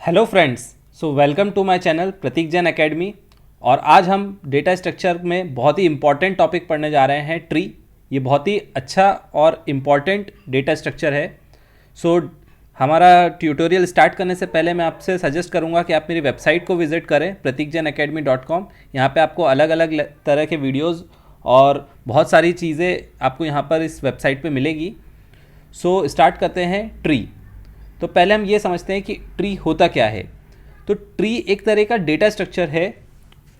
Hello friends, so welcome to my channel Prateek Jain academy. और आज हम डेटा स्ट्रक्चर में बहुत ही इंपॉर्टेंट टॉपिक पढ़ने जा रहे हैं, ट्री। ये बहुत ही अच्छा और इम्पॉर्टेंट डेटा स्ट्रक्चर है। सो हमारा ट्यूटोरियल स्टार्ट करने से पहले मैं आपसे सजेस्ट करूंगा कि आप मेरी वेबसाइट को विज़िट करें pratikjainacademy.com। यहाँ पे आपको अलग अलग तरह के वीडियोस और बहुत सारी चीज़ें आपको यहाँ पर इस वेबसाइट पे मिलेगी। सो स्टार्ट करते हैं ट्री। तो पहले हम ये समझते हैं कि ट्री होता क्या है। तो ट्री एक तरह का डेटा स्ट्रक्चर है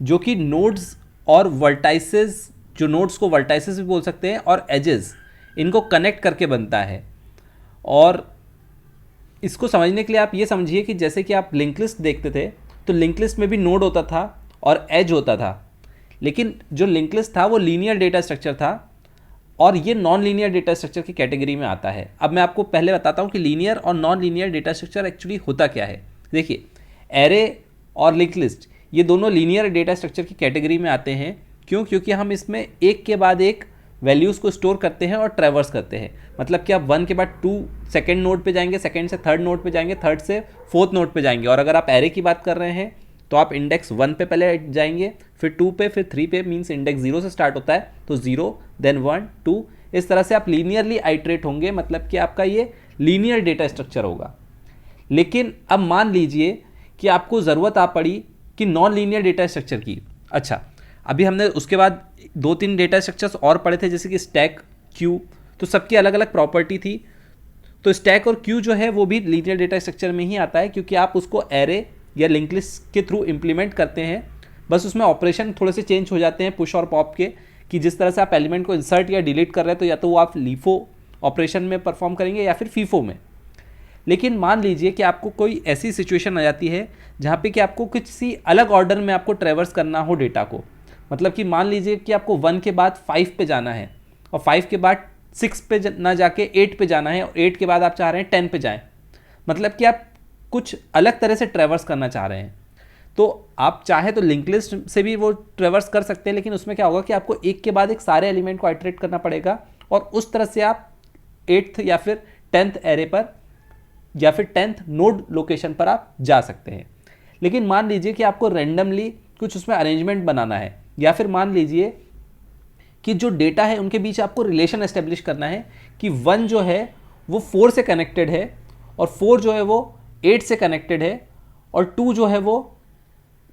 जो कि नोड्स और वर्टाइसेस, जो नोड्स को वर्टाइसेस भी बोल सकते हैं, और एजेस, इनको कनेक्ट करके बनता है। और इसको समझने के लिए आप ये समझिए कि जैसे कि आप लिंक लिस्ट देखते थे, तो लिंक लिस्ट में भी नोड होता था और एज होता था, लेकिन जो लिंक लिस्ट था वो लीनियर डेटा स्ट्रक्चर था और ये नॉन लीनियर डेटा स्ट्रक्चर की कैटेगरी में आता है। अब मैं आपको पहले बताता हूँ कि लीनियर और non linear data structure actually होता क्या है। देखिए, एरे और लिंक लिस्ट ये दोनों लीनियर डेटा स्ट्रक्चर की कैटेगरी में आते हैं। क्यों? क्योंकि हम इसमें एक के बाद एक वैल्यूज़ को स्टोर करते हैं और ट्रैवर्स करते हैं। मतलब कि आप 1 के बाद 2 सेकेंड नोड पे जाएंगे, सेकेंड से थर्ड नोड पे जाएंगे, थर्ड से फोर्थ नोड पे जाएंगे। और अगर आप एरे की बात कर रहे हैं तो आप इंडेक्स 1 पे पहले जाएंगे, फिर 2 पे, फिर 3 पे। मीन्स इंडेक्स 0 से स्टार्ट होता है, तो 0 देन 1 2, इस तरह से आप लीनियरली आइट्रेट होंगे। मतलब कि आपका ये लीनियर डेटा स्ट्रक्चर होगा। लेकिन अब मान लीजिए कि आपको ज़रूरत आ पड़ी कि नॉन लीनियर डेटा स्ट्रक्चर की। अच्छा, अभी हमने उसके बाद 2-3 डेटा स्ट्रक्चर्स और पढ़े थे, जैसे कि स्टैक, क्यू। तो सबकी अलग अलग प्रॉपर्टी थी। तो स्टैक और क्यू जो है वो भी लीनियर डेटा स्ट्रक्चर में ही आता है, क्योंकि आप उसको एरे या लिंक लिस्ट के थ्रू इम्प्लीमेंट करते हैं। बस उसमें ऑपरेशन थोड़े से चेंज हो जाते हैं, पुश और पॉप के, कि जिस तरह से आप एलिमेंट को इंसर्ट या डिलीट कर रहे हैं, तो या तो वो आप लीफो ऑपरेशन में परफॉर्म करेंगे या फिर फीफो में। लेकिन मान लीजिए कि आपको कोई ऐसी सिचुएशन आ जाती है जहाँ पे कि आपको किसी अलग ऑर्डर में आपको ट्रैवर्स करना हो डेटा को। मतलब कि मान लीजिए कि आपको 1 के बाद 5 पे जाना है, और 5 के बाद 6 पे ना जाके 8 पे जाना है, और 8 के बाद आप चाह रहे हैं 10 पे जाएँ। मतलब कि आप कुछ अलग तरह से ट्रैवर्स करना चाह रहे हैं। तो आप चाहे तो लिंक लिस्ट से भी वो ट्रैवर्स कर सकते हैं, लेकिन उसमें क्या होगा कि आपको एक के बाद एक सारे एलिमेंट को आइटरेट करना पड़ेगा, और उस तरह से आप 8th या फिर 10th एरे पर या फिर 10th नोड लोकेशन पर आप जा सकते हैं। लेकिन मान लीजिए कि आपको रैंडमली कुछ उसमें अरेंजमेंट बनाना है, या फिर मान लीजिए कि जो डेटा है उनके बीच आपको रिलेशन एस्टेब्लिश करना है कि 1 जो है वो 4 से कनेक्टेड है, और 4 जो है वो 8 से कनेक्टेड है, और 2 जो है वो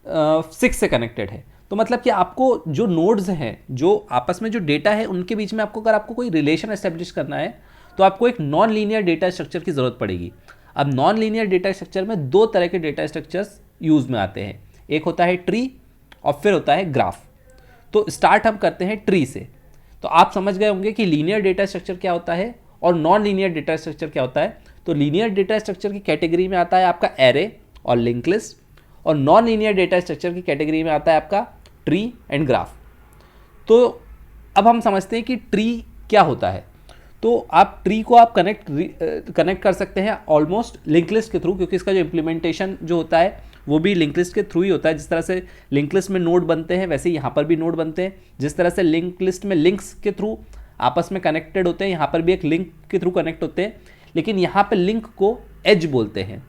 6 से कनेक्टेड है। तो मतलब कि आपको जो नोड्स हैं, जो आपस में जो डेटा है, उनके बीच में आपको, अगर आपको कोई रिलेशन एस्टेब्लिश करना है, तो आपको एक नॉन लीनियर डेटा स्ट्रक्चर की ज़रूरत पड़ेगी। अब नॉन लीनियर डेटा स्ट्रक्चर में 2 तरह के डेटा स्ट्रक्चर्स यूज़ में आते हैं। एक होता है ट्री और फिर होता है ग्राफ। तो स्टार्ट हम करते हैं ट्री से। तो आप समझ गए होंगे कि लीनियर डेटा स्ट्रक्चर क्या होता है और नॉन लीनियर डेटा स्ट्रक्चर क्या होता है। तो लीनियर डेटा स्ट्रक्चर की कैटेगरी में आता है आपका एरे और लिंक लिस्ट, और नॉन लीनियर डेटा स्ट्रक्चर की कैटेगरी में आता है आपका ट्री एंड ग्राफ। तो अब हम समझते हैं कि ट्री क्या होता है। तो आप ट्री को आप कनेक्ट कर सकते हैं ऑलमोस्ट लिंक लिस्ट के थ्रू, क्योंकि इसका जो इम्प्लीमेंटेशन जो होता है वो भी लिंक लिस्ट के थ्रू ही होता है। जिस तरह से लिंक लिस्ट में नोड बनते हैं, वैसे यहाँ पर भी नोड बनते हैं। जिस तरह से लिंक लिस्ट में लिंक्स के थ्रू आपस में कनेक्टेड होते हैं, यहाँ पर भी एक लिंक के थ्रू कनेक्ट होते हैं। लेकिन यहाँ पर लिंक को एज बोलते हैं,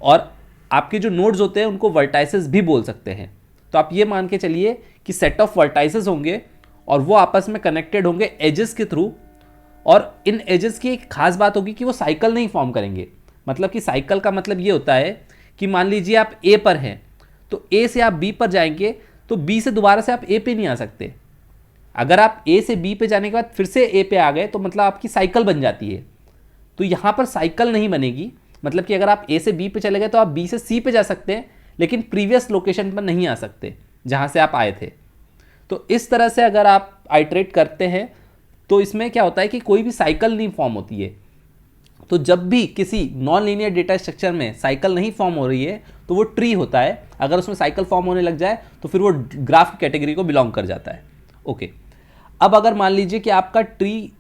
और आपके जो नोड्स होते हैं उनको वर्टाइसेस भी बोल सकते हैं। तो आप ये मान के चलिए कि सेट ऑफ वर्टाइसेस होंगे, और वो आपस में कनेक्टेड होंगे एजेस के थ्रू। और इन एजेस की एक खास बात होगी कि वो साइकिल नहीं फॉर्म करेंगे। मतलब कि साइकिल का मतलब ये होता है कि मान लीजिए आप ए पर हैं, तो ए से आप बी पर जाएंगे, तो बी से दोबारा से आप ए पे नहीं आ सकते। अगर आप ए से बी पे जाने के बाद फिर से ए पे आ गए, तो मतलब आपकी साइकिल बन जाती है। तो यहाँ पर साइकिल नहीं बनेगी। मतलब कि अगर आप ए से बी पे चले गए तो आप बी से सी पे जा सकते हैं, लेकिन प्रीवियस लोकेशन पर नहीं आ सकते जहाँ से आप आए थे। तो इस तरह से अगर आप आइट्रेट करते हैं तो इसमें क्या होता है कि कोई भी साइकिल नहीं फॉर्म होती है। तो जब भी किसी नॉन लीनियर डेटा स्ट्रक्चर में साइकिल नहीं फॉर्म हो रही है तो वो ट्री होता है। अगर उसमें साइकिल फॉर्म होने लग जाए तो फिर वो ग्राफ की कैटेगरी को बिलोंग कर जाता है। ओके, अब अगर मान लीजिए कि आपका ट्री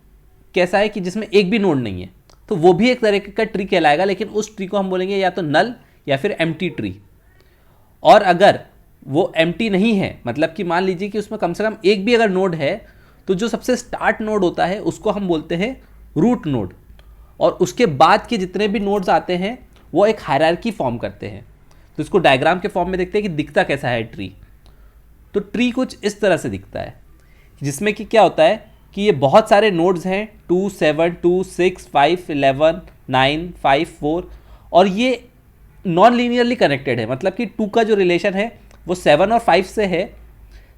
कैसा है कि जिसमें एक भी नोड नहीं है, तो वो भी एक तरह का ट्री कहलाएगा, लेकिन उस ट्री को हम बोलेंगे या तो नल या फिर एम्प्टी ट्री। और अगर वो एम्प्टी नहीं है, मतलब कि मान लीजिए कि उसमें कम से कम एक भी अगर नोड है, तो जो सबसे स्टार्ट नोड होता है उसको हम बोलते हैं रूट नोड, और उसके बाद के जितने भी नोड्स आते हैं वो एक हायरार्की फॉर्म करते हैं। तो इसको डायग्राम के फॉर्म में देखते हैं कि दिखता कैसा है ट्री। तो ट्री कुछ इस तरह से दिखता है, जिसमें कि क्या होता है कि ये बहुत सारे नोड्स हैं, 2, 7, 2, 6, 5, 11, 9, 5, 4, और ये नॉन लीनियरली कनेक्टेड है। मतलब कि 2 का जो रिलेशन है वो 7 और 5 से है,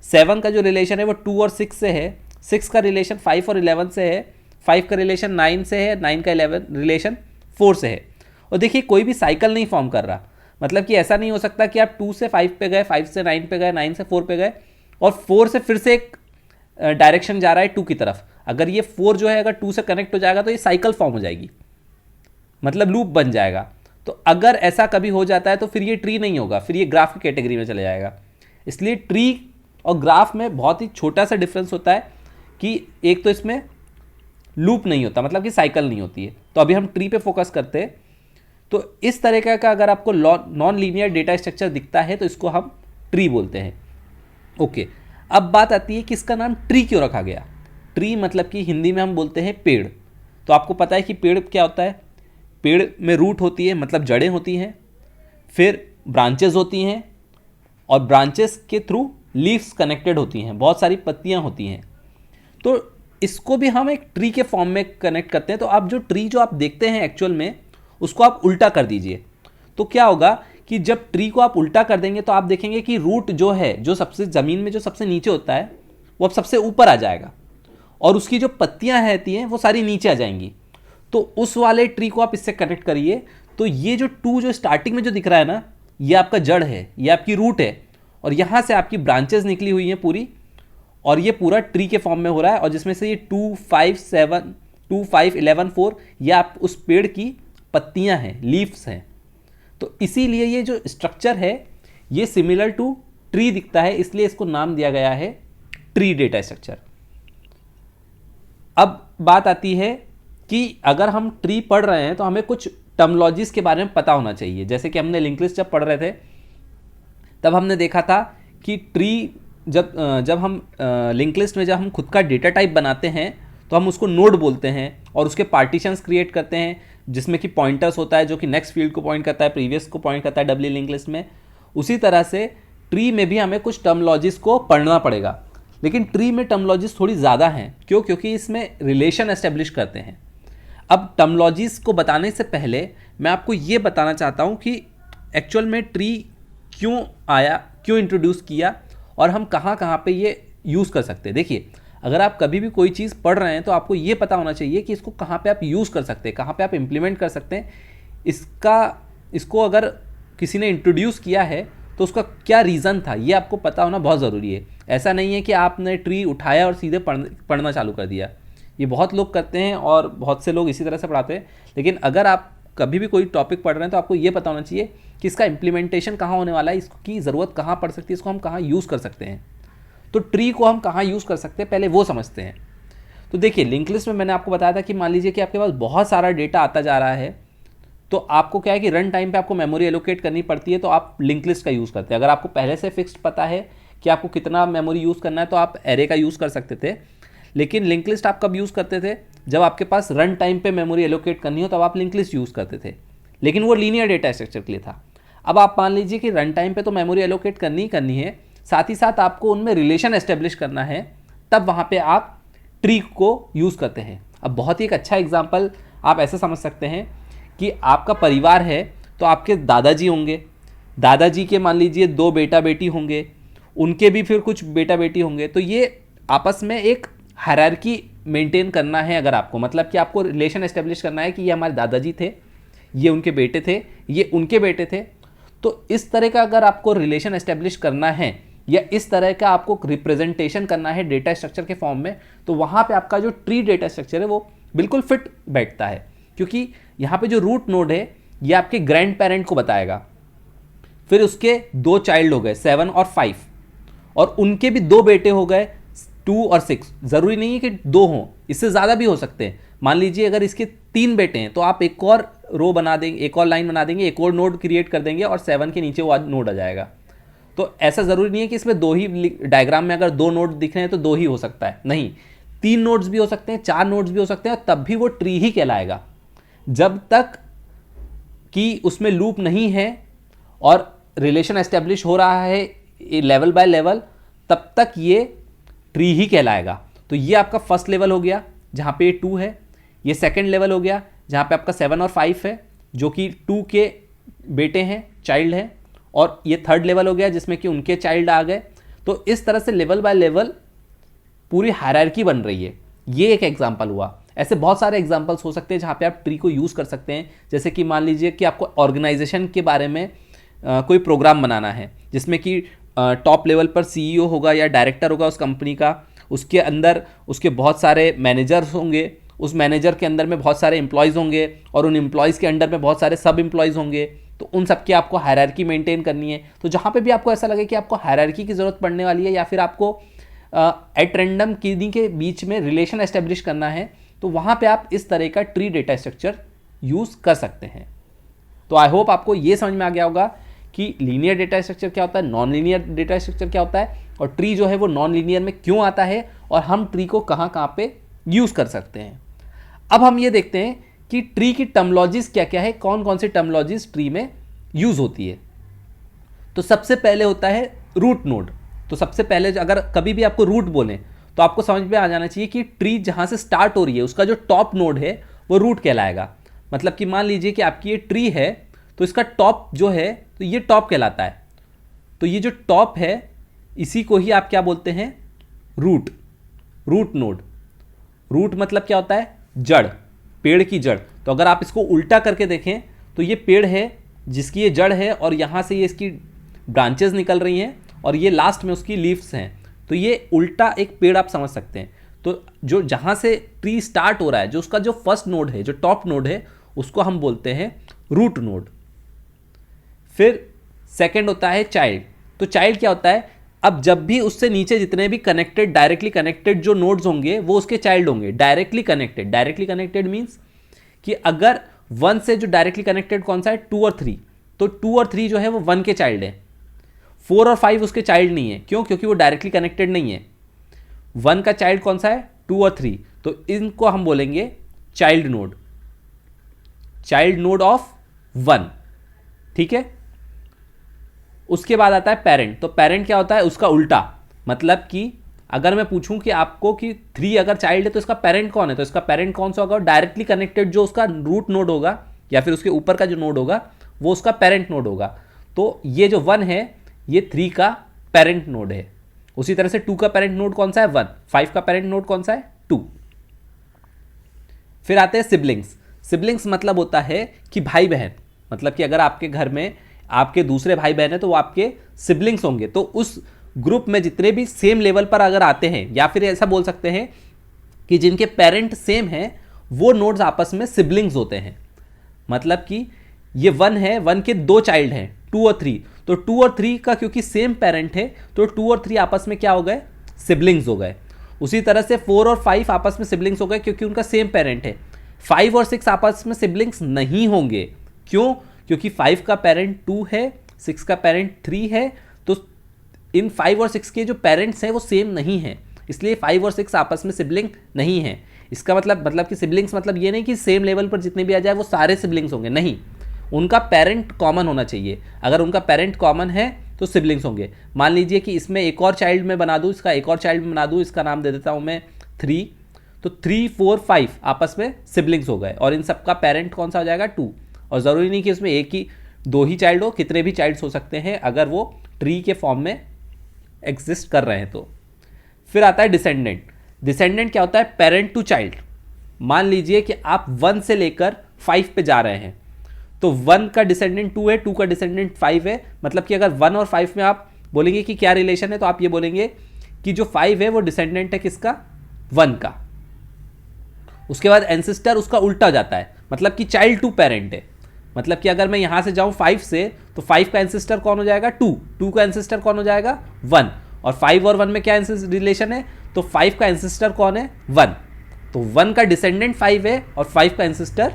7 का जो रिलेशन है वो 2 और 6 से है, 6 का रिलेशन 5 और 11 से है, 5 का रिलेशन 9 से है, 9 का 11 रिलेशन 4 से है। और देखिए कोई भी साइकिल नहीं फॉर्म कर रहा। मतलब कि ऐसा नहीं हो सकता कि आप 2 से 5 पे गए, 5 से 9 पे गए, 9 से 4 पे गए और 4 से फिर से एक डायरेक्शन जा रहा है 2 की तरफ। अगर ये 4 जो है अगर 2 से कनेक्ट हो जाएगा तो ये साइकिल फॉर्म हो जाएगी, मतलब लूप बन जाएगा। तो अगर ऐसा कभी हो जाता है तो फिर ये ट्री नहीं होगा, फिर ये ग्राफ की कैटेगरी में चले जाएगा। इसलिए ट्री और ग्राफ में बहुत ही छोटा सा डिफरेंस होता है कि एक तो इसमें लूप नहीं होता, मतलब कि साइकिल नहीं होती है। तो अभी हम ट्री पे फोकस करते हैं। तो इस तरह का अगर आपको नॉन लीनियर डेटा स्ट्रक्चर दिखता है तो इसको हम ट्री बोलते हैं। ओके, अब बात आती है कि इसका नाम ट्री क्यों रखा गया। ट्री मतलब कि हिंदी में हम बोलते हैं पेड़। तो आपको पता है कि पेड़ क्या होता है। पेड़ में रूट होती है, मतलब जड़ें होती हैं, फिर ब्रांचेस होती हैं, और ब्रांचेस के थ्रू लीव्स कनेक्टेड होती हैं, बहुत सारी पत्तियां होती हैं। तो इसको भी हम एक ट्री के फॉर्म में कनेक्ट करते हैं। तो आप जो ट्री जो आप देखते हैं एक्चुअल में, उसको आप उल्टा कर दीजिए। तो क्या होगा कि जब ट्री को आप उल्टा कर देंगे तो आप देखेंगे कि रूट जो है, जो सबसे ज़मीन में जो सबसे नीचे होता है, वो अब सबसे ऊपर आ जाएगा, और उसकी जो पत्तियां रहती हैं वो सारी नीचे आ जाएंगी। तो उस वाले ट्री को आप इससे कनेक्ट करिए। तो ये जो 2 जो स्टार्टिंग में जो दिख रहा है ना, ये आपका जड़ है, ये आपकी रूट है, और यहाँ से आपकी ब्रांचेस निकली हुई हैं पूरी, और ये पूरा ट्री के फॉर्म में हो रहा है। और जिसमें से ये 2, 5, 7, 2, 5, 11, 4 ये आप उस पेड़ की पत्तियां हैं, लीव्स हैं। तो इसीलिए ये जो स्ट्रक्चर है ये सिमिलर टू ट्री दिखता है, इसलिए इसको नाम दिया गया है ट्री डेटा स्ट्रक्चर। अब बात आती है कि अगर हम ट्री पढ़ रहे हैं तो हमें कुछ टर्मोलॉजीज के बारे में पता होना चाहिए। जैसे कि हमने लिंक लिस्ट जब पढ़ रहे थे तब हमने देखा था कि ट्री जब हम लिंक लिस्ट में जब हम खुद का डेटा टाइप बनाते हैं तो हम उसको नोड बोलते हैं, और उसके पार्टीशंस क्रिएट करते हैं, जिसमें कि पॉइंटर्स होता है जो कि नेक्स्ट फील्ड को पॉइंट करता है, प्रीवियस को पॉइंट करता है डब्ल्यू लिंक लिस्ट में। उसी तरह से ट्री में भी हमें कुछ टर्मोलॉजीज को पढ़ना पड़ेगा। लेकिन ट्री में टर्मोलॉजीज थोड़ी ज़्यादा हैं। क्यों? क्योंकि इसमें रिलेशन एस्टेब्लिश करते हैं। अब टर्मोलॉजीज को बताने से पहले मैं आपको ये बताना चाहता हूँ कि एक्चुअल में ट्री क्यों आया, क्यों इंट्रोड्यूस किया, और हम कहाँ कहाँ पे ये यूज़ कर सकते हैं। देखिए, अगर आप कभी भी कोई चीज़ पढ़ रहे हैं तो आपको ये पता होना चाहिए कि इसको कहाँ पे आप यूज़ कर सकते हैं, कहाँ पे आप इम्प्लीमेंट कर सकते हैं। इसको अगर किसी ने इंट्रोड्यूस किया है तो उसका क्या रीज़न था, ये आपको पता होना बहुत ज़रूरी है। ऐसा नहीं है कि आपने ट्री उठाया और सीधे पढ़ना चालू कर दिया। ये बहुत लोग करते हैं और बहुत से लोग इसी तरह से पढ़ाते हैं। लेकिन अगर आप कभी भी कोई टॉपिक पढ़ रहे हैं तो आपको ये पता होना चाहिए कि इसका इम्प्लीमेंटेशन कहाँ होने वाला है, इसकी ज़रूरत कहाँ पड़ सकती है, इसको हम कहाँ यूज़ कर सकते हैं। तो ट्री को हम कहाँ यूज़ कर सकते हैं पहले वो समझते हैं। तो देखिए, लिंक लिस्ट में मैंने आपको बताया था कि मान लीजिए कि आपके पास बहुत सारा डेटा आता जा रहा है, तो आपको क्या है कि रन टाइम पे आपको मेमोरी एलोकेट करनी पड़ती है, तो आप लिंक लिस्ट का यूज़ करते हैं। अगर आपको पहले से फिक्स्ड पता है कि आपको कितना मेमोरी यूज़ करना है तो आप एरे का यूज़ कर सकते थे। लेकिन लिंक लिस्ट आप कब यूज़ करते थे? जब आपके पास रन टाइम पे मेमोरी एलोकेट करनी हो तब आप लिंक लिस्ट यूज़ करते थे, लेकिन वो लीनियर डेटा स्ट्रक्चर के लिए था। अब आप मान लीजिए कि रन टाइम पे तो मेमोरी एलोकेट करनी ही करनी है, साथ ही साथ आपको उनमें रिलेशन एस्टेब्लिश करना है, तब वहाँ पे आप ट्री को यूज़ करते हैं। अब बहुत ही एक अच्छा एग्जाम्पल आप ऐसे समझ सकते हैं कि आपका परिवार है तो आपके दादाजी होंगे, दादाजी के मान लीजिए 2 बेटा बेटी होंगे, उनके भी फिर कुछ बेटा बेटी होंगे। तो ये आपस में एक हायरार्की मेंटेन करना है। अगर आपको मतलब कि आपको रिलेशन एस्टेब्लिश करना है कि ये हमारे दादाजी थे, ये उनके बेटे थे, ये उनके बेटे थे। तो इस तरह का अगर आपको रिलेशन एस्टेब्लिश करना है या इस तरह का आपको रिप्रेजेंटेशन करना है डेटा स्ट्रक्चर के फॉर्म में, तो वहाँ पे आपका जो ट्री डेटा स्ट्रक्चर है वो बिल्कुल फिट बैठता है। क्योंकि यहाँ पे जो रूट नोड है ये आपके ग्रैंड पेरेंट को बताएगा, फिर उसके 2 चाइल्ड हो गए 7 और 5, और उनके भी 2 बेटे हो गए 2 और 6। ज़रूरी नहीं है कि 2 हों, इससे ज़्यादा भी हो सकते हैं। मान लीजिए अगर इसके 3 बेटे हैं तो आप एक और रो बना देंगे, एक और लाइन बना देंगे, एक और नोड क्रिएट कर देंगे और 7 के नीचे वो नोड आ जाएगा। तो ऐसा ज़रूरी नहीं है कि इसमें 2 ही, डायग्राम में अगर 2 नोड दिख रहे हैं तो 2 ही हो सकता है, नहीं, 3 नोड्स भी हो सकते हैं, 4 नोड्स भी हो सकते हैं, और तब भी वो ट्री ही कहलाएगा। जब तक कि उसमें लूप नहीं है और रिलेशन एस्टेब्लिश हो रहा है लेवल बाय लेवल, तब तक ये ट्री ही कहलाएगा। तो ये आपका फर्स्ट लेवल हो गया जहाँ पे 2 है। ये सेकंड लेवल हो गया जहाँ पे आपका 7 और 5 है जो कि 2 के बेटे हैं, चाइल्ड हैं। और ये थर्ड लेवल हो गया जिसमें कि उनके चाइल्ड आ गए। तो इस तरह से लेवल बाय लेवल पूरी हायरार्की बन रही है। ये एक एग्जाम्पल हुआ। ऐसे बहुत सारे एग्जाम्पल्स हो सकते हैं जहाँ पे आप ट्री को यूज़ कर सकते हैं। जैसे कि मान लीजिए कि आपको ऑर्गेनाइजेशन के बारे में कोई प्रोग्राम बनाना है जिसमें कि टॉप लेवल पर सीईओ होगा या डायरेक्टर होगा उस कंपनी का, उसके अंदर उसके बहुत सारे मैनेजर्स होंगे, उस मैनेजर के अंदर में बहुत सारे एम्प्लॉयज़ होंगे और उन एम्प्लॉयज़ के अंडर में बहुत सारे सब एम्प्लॉयज़ होंगे। तो उन सब की आपको हायरार्की मेंटेन करनी है। तो जहाँ पे भी आपको ऐसा लगे कि आपको हायरार्की की ज़रूरत पड़ने वाली है या फिर आपको एट रैंडम किन्हीं के बीच में रिलेशन एस्टेब्लिश करना है, तो वहाँ पे आप इस तरह का ट्री डेटा स्ट्रक्चर यूज़ कर सकते हैं। तो आई होप आपको ये समझ में आ गया होगा कि लीनियर डेटा स्ट्रक्चर क्या होता है, नॉन लीनियर डेटा स्ट्रक्चर क्या होता है, और ट्री जो है वो नॉन लीनियर में क्यों आता है, और हम ट्री को कहाँ कहाँ पे यूज़ कर सकते हैं। अब हम ये देखते हैं कि ट्री की टर्मोलॉजीज क्या क्या है, कौन कौन सी टर्मोलॉजीज ट्री में यूज़ होती है। तो सबसे पहले होता है रूट नोड। तो सबसे पहले अगर कभी भी आपको रूट बोलें तो आपको समझ में आ जाना चाहिए कि ट्री जहाँ से स्टार्ट हो रही है उसका जो टॉप नोड है वो रूट कहलाएगा। मतलब कि मान लीजिए कि आपकी ये ट्री है तो इसका टॉप जो है तो ये टॉप कहलाता है। तो ये जो टॉप है इसी को ही आप क्या बोलते हैं, रूट, रूट नोड। रूट मतलब क्या होता है, जड़, पेड़ की जड़। तो अगर आप इसको उल्टा करके देखें तो ये पेड़ है जिसकी ये जड़ है और यहाँ से ये इसकी ब्रांचेस निकल रही हैं और ये लास्ट में उसकी लीव्स हैं। तो ये उल्टा एक पेड़ आप समझ सकते हैं। तो जो जहाँ से ट्री स्टार्ट हो रहा है, जो उसका जो फर्स्ट नोड है, जो टॉप नोड है, उसको हम बोलते हैं रूट नोड। फिर सेकंड होता है चाइल्ड। तो चाइल्ड क्या होता है, अब जब भी उससे नीचे जितने भी कनेक्टेड, डायरेक्टली कनेक्टेड जो नोड्स होंगे वो उसके चाइल्ड होंगे। Directly connected, directly connected means कि अगर 1 से जो डायरेक्टली कनेक्टेड कौन सा है, 2 और 3, तो 2 और 3 जो है वो 1 के चाइल्ड है। 4 और 5 उसके चाइल्ड नहीं है। क्यों? क्योंकि वो डायरेक्टली कनेक्टेड नहीं है। 1 का चाइल्ड कौन सा है, 2 और 3। तो इनको हम बोलेंगे child node, child node of 1। ठीक है। उसके बाद आता है पेरेंट। तो पेरेंट क्या होता है, उसका उल्टा। मतलब कि अगर मैं पूछूं कि आपको कि 3 अगर चाइल्ड है तो इसका पेरेंट कौन है, तो इसका पेरेंट कौन सा होगा, डायरेक्टली कनेक्टेड जो उसका रूट नोड होगा या फिर उसके ऊपर का जो नोड होगा वो उसका पेरेंट नोड होगा। तो ये जो 1 है ये 3 का पेरेंट नोड है। उसी तरह से 2 का पेरेंट नोड कौन सा है, 1। 5 का पेरेंट नोड कौन सा है, 2। फिर आते हैं सिबलिंग्स। सिबलिंग्स मतलब होता है कि भाई बहन। मतलब कि अगर आपके घर में आपके दूसरे भाई बहन है तो वो आपके सिबलिंग्स होंगे। तो उस ग्रुप में जितने भी सेम लेवल पर अगर आते हैं, या फिर ऐसा बोल सकते हैं कि जिनके पेरेंट सेम हैं, वो नोड्स आपस में सिबलिंग्स होते हैं। मतलब कि ये 1 है, 1 के 2 चाइल्ड हैं, 2 और 3। तो 2 और 3 का क्योंकि सेम पेरेंट है तो 2 और 3 आपस में क्या हो गए, सिबलिंग्स हो गए। उसी तरह से 4 और 5 आपस में सिबलिंग्स हो गए क्योंकि उनका सेम पेरेंट है। 5 और 6 आपस में सिबलिंग्स नहीं होंगे। क्यों? क्योंकि 5 का पेरेंट 2 है, 6 का पेरेंट 3 है। तो इन 5 और 6 के जो पेरेंट्स हैं वो सेम नहीं हैं, इसलिए 5 और 6 आपस में सिबलिंग नहीं है। इसका मतलब कि सिबलिंग्स मतलब ये नहीं कि सेम लेवल पर जितने भी आ जाए वो सारे सिबलिंग्स होंगे, नहीं, उनका पेरेंट कॉमन होना चाहिए। अगर उनका पेरेंट कॉमन है तो सिबलिंग्स होंगे। मान लीजिए कि इसमें एक और चाइल्ड में बना दूँ, इसका एक और चाइल्ड में बना दूँ, इसका नाम दे देता हूँ मैं 3। तो 3, 4, 5 आपस में सिबलिंग्स हो गए और इन सबका पेरेंट कौन सा हो जाएगा, 2। और ज़रूरी नहीं कि उसमें एक ही 2 ही चाइल्ड हो, कितने भी चाइल्ड्स हो सकते हैं अगर वो ट्री के फॉर्म में एग्जिस्ट कर रहे हैं तो। फिर आता है डिसेंडेंट। डिसेंडेंट क्या होता है, पेरेंट टू चाइल्ड। मान लीजिए कि आप 1 से लेकर 5 पे जा रहे हैं तो 1 का डिसेंडेंट 2 है, 2 का डिसेंडेंट 5 है। मतलब कि अगर 1 और 5 में आप बोलेंगे कि क्या रिलेशन है, तो आप ये बोलेंगे कि जो 5 है वो डिसेंडेंट है किसका, 1 का। उसके बाद एंसेस्टर उसका उल्टा हो जाता है, मतलब कि चाइल्ड टू पेरेंट है। मतलब कि अगर मैं यहाँ से जाऊँ 5 से तो 5 का एंसेस्टर कौन हो जाएगा, 2। 2 का एंसेस्टर कौन हो जाएगा, 1। और 5 और 1 में क्या रिलेशन है, तो 5 का एंसेस्टर कौन है, 1। तो 1 का डिसेंडेंट 5 है और 5 का एंसेस्टर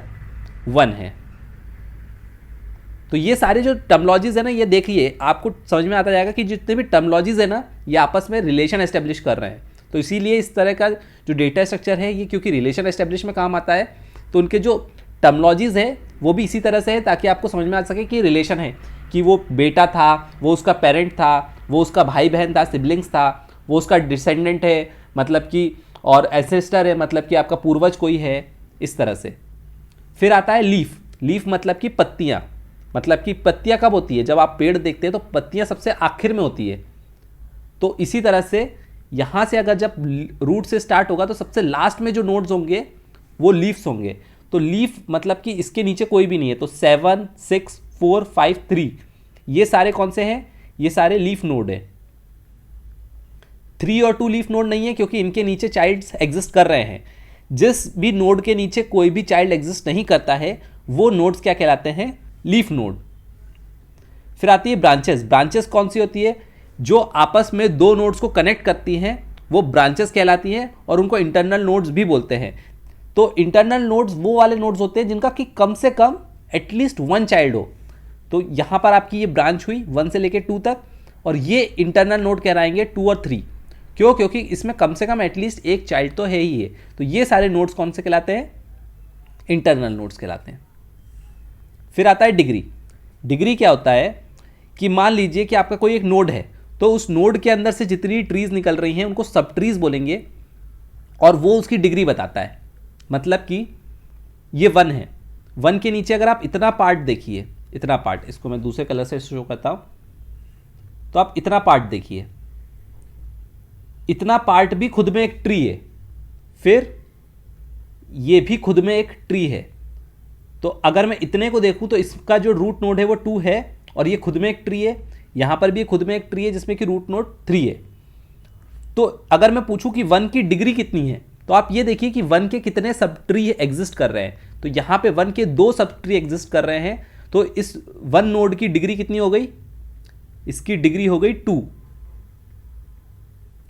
1 है। तो ये सारे जो टर्मोलॉजीज है ना, ये देखिए आपको समझ में आता जाएगा कि जितने भी टर्मोलॉजीज है ना, ये आपस में रिलेशन एस्टेब्लिश कर रहे हैं। तो इसीलिए इस तरह का जो डेटा स्ट्रक्चर है ये क्योंकि रिलेशन एस्टेब्लिश में काम आता है, तो उनके जो टर्मोलॉजीज है वो भी इसी तरह से है ताकि आपको समझ में आ सके कि रिलेशन है, कि वो बेटा था, वो उसका पेरेंट था, वो उसका भाई बहन था, सिबलिंग्स था, वो उसका डिसेंडेंट है मतलब कि, और एंसेस्टर है मतलब कि आपका पूर्वज कोई है, इस तरह से। फिर आता है लीफ। लीफ मतलब कि पत्तियाँ, मतलब कि पत्तियाँ कब होती है, जब आप पेड़ देखते हैं तो पत्तियाँ सबसे आखिर में होती है। तो इसी तरह से यहाँ से अगर जब रूट से स्टार्ट होगा तो सबसे लास्ट में जो नोड्स होंगे वो लीफ्स होंगे। तो लीफ मतलब कि इसके नीचे कोई भी नहीं है। तो 7, 6, 4, 5, 3 ये सारे कौन से हैं, ये सारे लीफ नोड है। 3 और 2 लीफ नोड नहीं है क्योंकि इनके नीचे चाइल्ड्स एग्जिस्ट कर रहे हैं। जिस भी नोड के नीचे कोई भी चाइल्ड एग्जिस्ट नहीं करता है वो नोड्स क्या कहलाते हैं, लीफ नोड। फिर आती है ब्रांचेस। ब्रांचेस कौन सी होती है, जो आपस में दो नोड्स को कनेक्ट करती हैं वो ब्रांचेस कहलाती हैं, और उनको इंटरनल नोड्स भी बोलते हैं। तो इंटरनल नोड्स वो वाले नोड्स होते हैं जिनका कि कम से कम एटलीस्ट 1 चाइल्ड हो। तो यहां पर आपकी ये ब्रांच हुई 1 से लेकर 2 तक, और ये इंटरनल नोड कहलाएंगे 2 और 3। क्यों, क्योंकि इसमें कम से कम एटलीस्ट एक चाइल्ड तो है ही है। तो ये सारे नोड्स कौन से कहलाते हैं, इंटरनल नोड्स कहलाते हैं। फिर आता है डिग्री। डिग्री क्या होता है कि मान लीजिए कि आपका कोई एक नोड है, तो उस नोड के अंदर से जितनी ट्रीज निकल रही हैं उनको सब ट्रीज बोलेंगे, और वो उसकी डिग्री बताता है। मतलब कि ये 1 है, 1 के नीचे अगर आप इतना पार्ट देखिए, इतना पार्ट, इसको मैं दूसरे कलर से शो करता हूं, तो आप इतना पार्ट देखिए, इतना पार्ट भी खुद में एक ट्री है, फिर ये भी खुद में एक ट्री है। तो अगर मैं इतने को देखूं तो इसका जो रूट नोड है वो 2 है, और ये खुद में एक ट्री है, यहां पर भी खुद में एक ट्री है जिसमें कि रूट नोड 3 है। तो अगर मैं पूछूं कि 1 की डिग्री कितनी है, तो आप ये देखिए कि 1 के कितने सब ट्री एग्जिस्ट कर रहे हैं। तो यहां पे 1 के 2 सब ट्री एग्जिस्ट कर रहे हैं, तो इस 1 नोड की डिग्री कितनी हो गई, इसकी डिग्री हो गई 2।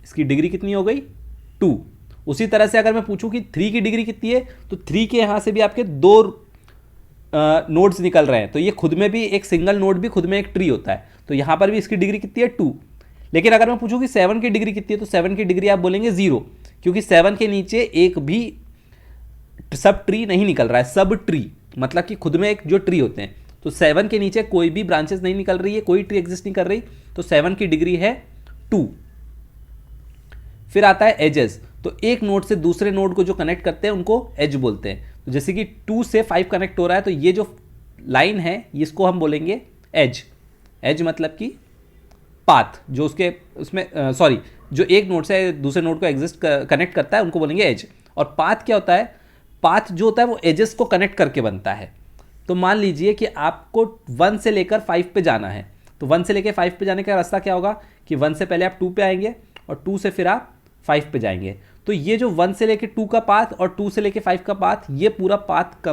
इसकी डिग्री कितनी हो गई 2। उसी तरह से अगर मैं पूछूं कि 3 की डिग्री कितनी है, तो 3 के यहां से भी आपके 2 नोड्स निकल रहे हैं, तो ये खुद में भी एक सिंगल नोड भी खुद में एक ट्री होता है। तो यहां पर भी इसकी डिग्री कितनी है 2। लेकिन अगर मैं पूछूं कि 7 की डिग्री कितनी है, तो 7 की डिग्री आप बोलेंगे 0, क्योंकि 7 के नीचे एक भी सब ट्री नहीं निकल रहा है। सब ट्री मतलब कि खुद में एक जो ट्री होते हैं, तो 7 के नीचे कोई भी ब्रांचेस नहीं निकल रही है, कोई ट्री एग्जिस्ट नहीं कर रही, तो 7 की डिग्री है 2। फिर आता है एजेस। तो एक नोड से दूसरे नोड को जो कनेक्ट करते हैं उनको एज बोलते हैं। तो जैसे कि 2 से 5 कनेक्ट हो रहा है, तो ये जो लाइन है इसको हम बोलेंगे एज। एज मतलब कि पाथ, जो उसके उसमें जो एक नोड से दूसरे नोड को एग्जिस्ट कनेक्ट करता है उनको बोलेंगे एज। और पाथ क्या होता है, पाथ जो होता है वो एजेस को कनेक्ट करके बनता है। तो मान लीजिए कि आपको 1 से लेकर 5 पे जाना है, तो 1 से लेकर 5 पे जाने का रास्ता क्या होगा कि 1 से पहले आप 2 पे आएंगे, और 2 से फिर आप 5 पे जाएंगे। तो ये जो 1 से लेकर 2 का पाथ और 2 से लेकर 5 का पाथ, ये पूरा पाथ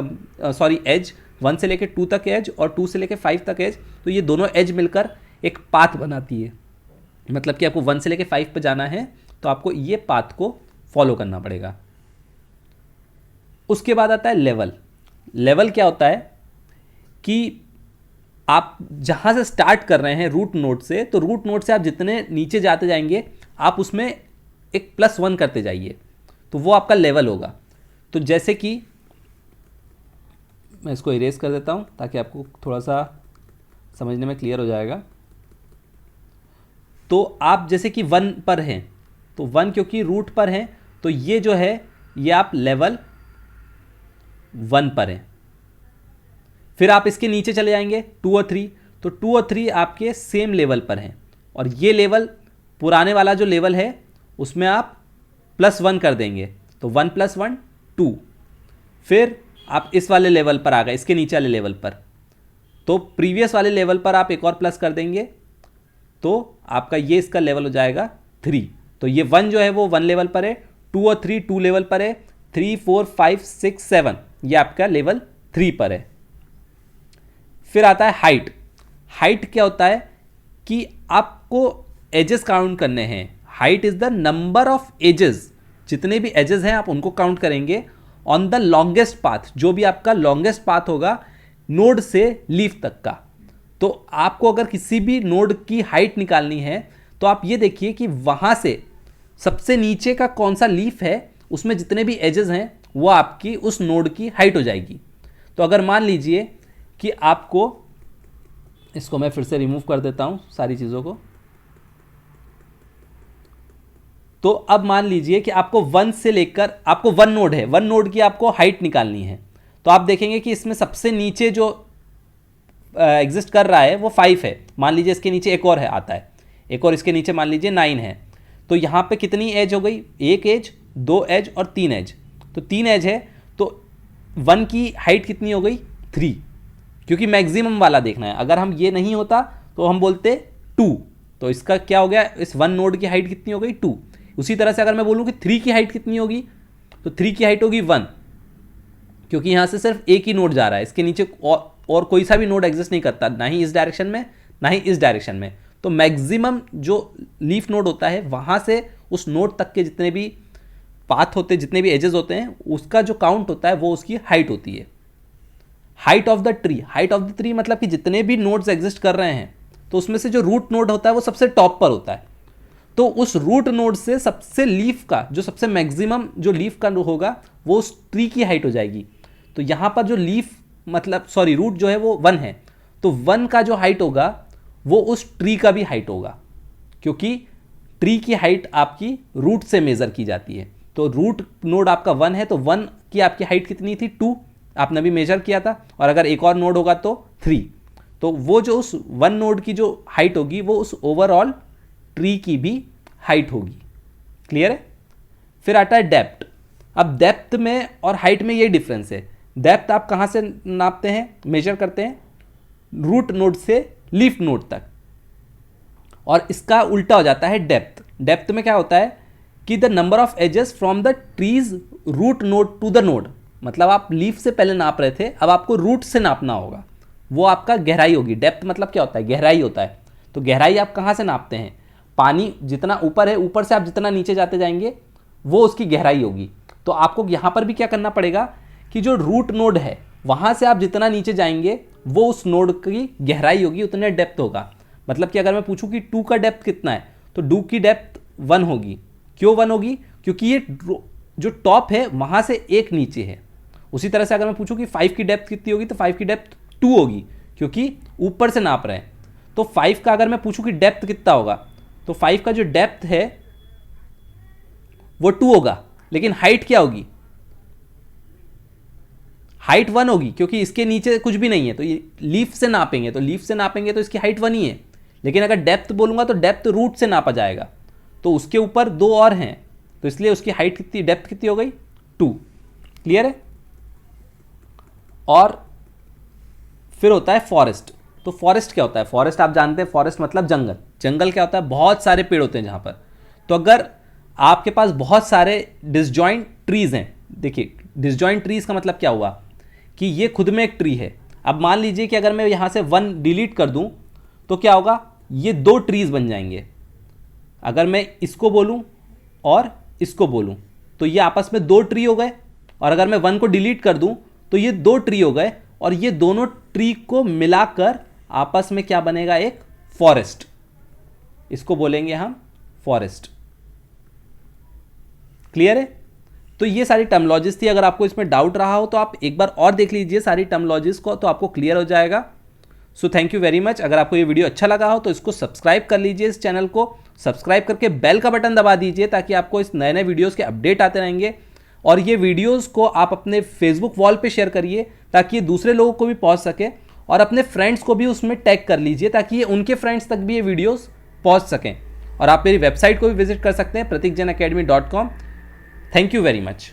एज, 1 से लेकर 2 तक एज और 2 से लेकर 5 तक एज, तो ये दोनों एज मिलकर एक पाथ बनाती है। मतलब कि आपको 1 से लेकर 5 पे जाना है तो आपको ये पाथ को फॉलो करना पड़ेगा। उसके बाद आता है लेवल। लेवल क्या होता है कि आप जहां से स्टार्ट कर रहे हैं रूट नोड से, तो रूट नोड से आप जितने नीचे जाते जाएंगे आप उसमें एक +1 करते जाइए, तो वो आपका लेवल होगा। तो जैसे कि मैं इसको इरेज कर देता हूं ताकि आपको थोड़ा सा समझने में क्लियर हो जाएगा। तो आप जैसे कि 1 पर हैं, तो 1 क्योंकि रूट पर हैं, तो ये जो है ये आप लेवल 1 पर हैं। फिर आप इसके नीचे चले जाएंगे 2 और 3, तो 2 और 3 आपके सेम लेवल पर हैं, और ये लेवल पुराने वाला जो लेवल है उसमें आप +1 कर देंगे, तो 1 + 1 2। फिर आप इस वाले लेवल पर आ गए, इसके नीचे वाले लेवल पर, तो प्रीवियस वाले लेवल पर आप एक और प्लस कर देंगे, तो आपका ये इसका लेवल हो जाएगा 3। तो ये 1 जो है वो 1 लेवल पर है, 2 और 3 2 लेवल पर है, 3 4 5 6 7 ये आपका लेवल 3 पर है। फिर आता है हाइट। हाइट क्या होता है कि आपको एजेस काउंट करने हैं। Height is the number of edges, जितने भी एजेस हैं आप उनको काउंट करेंगे ऑन द लॉन्गेस्ट पाथ, जो भी आपका लॉन्गेस्ट पाथ होगा नोड से लीफ तक का। तो आपको अगर किसी भी नोड की हाइट निकालनी है तो आप ये देखिए कि वहां से सबसे नीचे का कौन सा लीफ है, उसमें जितने भी एजेस हैं वो आपकी उस नोड की हाइट हो जाएगी। तो अगर मान लीजिए कि आपको, इसको मैं फिर से रिमूव कर देता हूँ सारी चीज़ों को, तो अब मान लीजिए कि आपको 1 से लेकर, आपको 1 नोड है, 1 नोड की आपको हाइट निकालनी है। तो आप देखेंगे कि इसमें सबसे नीचे जो एग्जिस्ट कर रहा है वो 5 है। मान लीजिए इसके नीचे एक और है आता है, एक और इसके नीचे मान लीजिए 9 है। तो यहाँ पे कितनी एज हो गई, 1 एज, 2 एज और 3 एज। तो 3 एज है तो 1 की हाइट कितनी हो गई, 3, क्योंकि मैक्सिमम वाला देखना है। अगर हम ये नहीं होता तो हम बोलते 2, तो इसका क्या हो गया, इस 1 नोड की हाइट कितनी हो गई, 2। उसी तरह से अगर मैं बोलूँ कि 3 की हाइट कितनी होगी, तो 3 की हाइट होगी 1, क्योंकि यहाँ से सिर्फ एक ही नोड जा रहा है, इसके नीचे और कोई सा भी नोड एग्जिस्ट नहीं करता, ना ही इस डायरेक्शन में ना ही इस डायरेक्शन में। तो मैक्सिमम जो लीफ नोड होता है वहाँ से उस नोड तक के जितने भी पाथ होते हैं, जितने भी एजेस होते हैं, उसका जो काउंट होता है वो उसकी हाइट होती है। Height of the tree, height of the tree मतलब कि जितने भी नोड्स एग्जिस्ट कर रहे हैं तो उसमें से जो रूट नोड होता है वो सबसे टॉप पर होता है। तो उस रूट नोड से सबसे लीफ का जो सबसे मैक्सिमम जो लीफ का होगा वो उस ट्री की हाइट हो जाएगी। तो यहाँ पर जो लीफ मतलब रूट जो है वो 1 है, तो 1 का जो हाइट होगा वो उस ट्री का भी हाइट होगा, क्योंकि ट्री की हाइट आपकी रूट से मेज़र की जाती है। तो रूट नोड आपका 1 है तो 1 की आपकी हाइट कितनी थी, 2, आपने भी मेजर किया था। और अगर एक और नोड होगा तो 3, तो वो जो उस 1 नोड की जो हाइट होगी वो उस ओवरऑल ट्री की भी हाइट होगी। क्लियर है। फिर आता है डेप्थ। अब डेप्थ में और हाइट में ये डिफरेंस है। डेप्थ आप कहाँ से नापते हैं, मेजर करते हैं, रूट नोड से लीफ नोड तक, और इसका उल्टा हो जाता है डेप्थ। डेप्थ में क्या होता है कि the number of edges from the tree's root node to the node, मतलब आप लीफ से पहले नाप रहे थे, अब आपको रूट से नापना होगा, वो आपका गहराई होगी। डेप्थ मतलब क्या होता है, गहराई होता है। तो गहराई आप कहाँ से नापते हैं, पानी जितना ऊपर है, ऊपर से आप जितना नीचे जाते जाएंगे वो उसकी गहराई होगी। तो आपको यहाँ पर भी क्या करना पड़ेगा कि जो रूट नोड है वहाँ से आप जितना नीचे जाएंगे वो उस नोड की गहराई होगी, उतने डेप्थ होगा। मतलब कि अगर मैं पूछूं कि 2 का डेप्थ कितना है, तो 2 की डेप्थ 1 होगी। क्यों 1 होगी, क्योंकि ये जो टॉप है वहाँ से एक नीचे है। उसी तरह से अगर मैं पूछूं कि 5 की डेप्थ कितनी होगी, तो 5 की डेप्थ 2 होगी, क्योंकि ऊपर से नाप रहे हैं। तो 5 का अगर मैं पूछूं कि डेप्थ कितना होगा, तो 5 का जो डेप्थ है वो 2 होगा, लेकिन हाइट क्या होगी, हाइट 1 होगी, क्योंकि इसके नीचे कुछ भी नहीं है। तो ये लीफ से नापेंगे, तो लीफ से नापेंगे तो इसकी हाइट 1 ही है। लेकिन अगर डेप्थ बोलूंगा तो डेप्थ रूट से नापा जाएगा, तो उसके ऊपर 2 और हैं, तो इसलिए उसकी हाइट कितनी, डेप्थ कितनी हो गई, 2। क्लियर है। और फिर होता है फॉरेस्ट। तो फॉरेस्ट क्या होता है, फॉरेस्ट आप जानते हैं, फॉरेस्ट मतलब जंगल। जंगल क्या होता है, बहुत सारे पेड़ होते हैं जहाँ पर। तो अगर आपके पास बहुत सारे डिसजॉइंट ट्रीज हैं, देखिए डिसजॉइंट ट्रीज का मतलब क्या हुआ कि ये खुद में एक ट्री है। अब मान लीजिए कि अगर मैं यहाँ से 1 डिलीट कर दूँ तो क्या होगा, ये 2 ट्रीज बन जाएंगे। अगर मैं इसको बोलूँ और इसको बोलूँ तो ये आपस में 2 ट्री हो गए, और अगर मैं 1 को डिलीट कर दूँ तो ये 2 ट्री हो गए, और ये दोनों ट्री को मिलाकर आपस में क्या बनेगा, एक फॉरेस्ट। इसको बोलेंगे हम फॉरेस्ट। क्लियर है। तो ये सारी टर्मोलॉजीज थी। अगर आपको इसमें डाउट रहा हो तो आप एक बार और देख लीजिए सारी टर्मोलॉजीज को, तो आपको क्लियर हो जाएगा। So thank you very much. अगर आपको ये वीडियो अच्छा लगा हो तो इसको सब्सक्राइब कर लीजिए, इस चैनल को सब्सक्राइब करके बेल का बटन दबा दीजिए, ताकि आपको इस नए नए वीडियोज़ के अपडेट आते रहेंगे। और ये वीडियोज़ को आप अपने फेसबुक वॉल पे शेयर करिए, ताकि ये दूसरे लोगों को भी पहुंच सके, और अपने फ्रेंड्स को भी उसमें टैग कर लीजिए, ताकि ये उनके फ्रेंड्स तक भी ये वीडियोज़ पहुंच सकें। और आप मेरी वेबसाइट को भी विजिट कर सकते हैं, pratikjainacademy.com। Thank you very much.